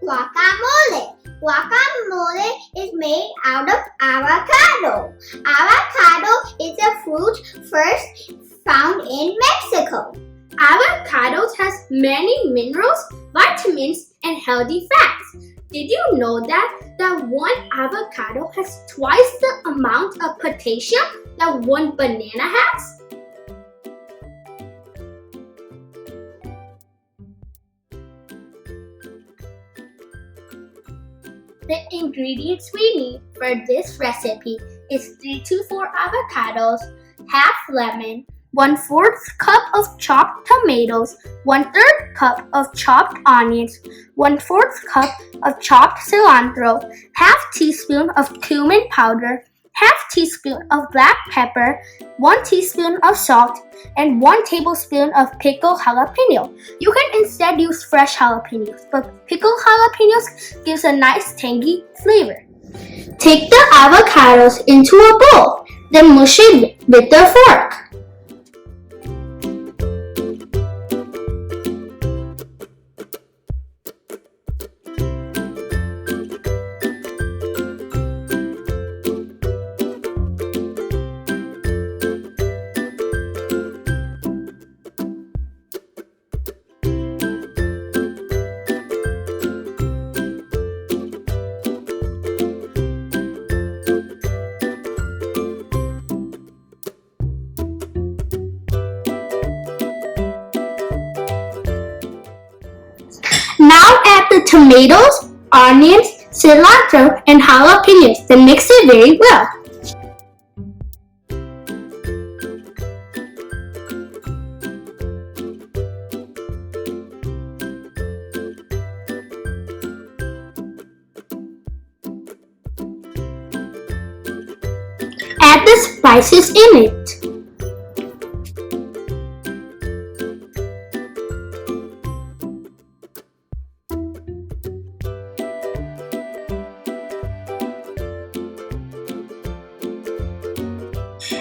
Guacamole. Guacamole is made out of avocado. Avocado is a fruit first found in Mexico. Avocados has many minerals, vitamins, and healthy fats. Did you know that one avocado has twice the amount of potassium that one banana has? The ingredients we need for this recipe is 3 to 4 avocados, half lemon, 1/4 cup of chopped tomatoes, 1/3 cup of chopped onions, 1/4 cup of chopped cilantro, half teaspoon of cumin powder, half teaspoon of black pepper, 1 teaspoon of salt, and 1 tablespoon of pickled jalapeno. You can instead use fresh jalapenos, but pickled jalapenos gives a nice tangy flavor. Take the avocados into a bowl, then mush it with a fork. Now add the tomatoes, onions, cilantro, and jalapenos, then mix it very well. Add the spices in it.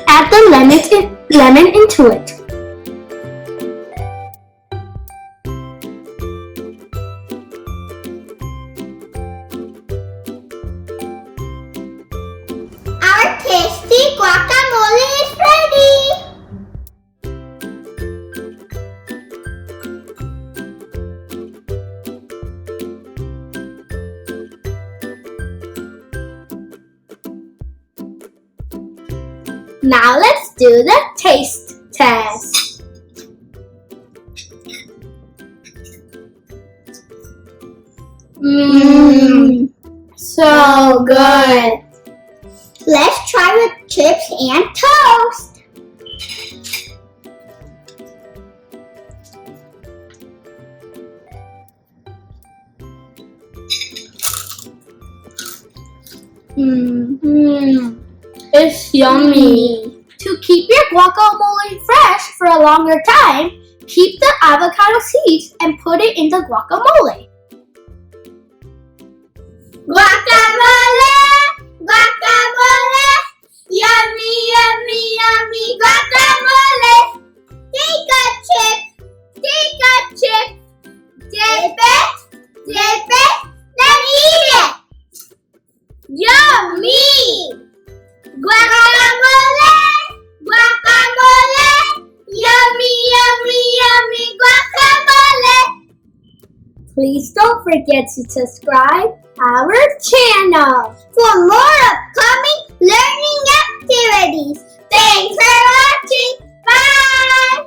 Add the lemon into it. Our tasty guacamole is ready! Now let's do the taste test. So good. Let's try with chips and toast. It's yummy. To keep your guacamole fresh for a longer time, keep the avocado seeds and put it in the guacamole. Guacamole! Guacamole! Yummy, yummy, yummy guacamole! Take a chip! Take a chip! Dip it, then eat it! Yummy! Guacamole! Guacamole! Yummy, yummy, yummy guacamole! Please don't forget to subscribe our channel For more upcoming learning activities. Thanks for watching. Bye!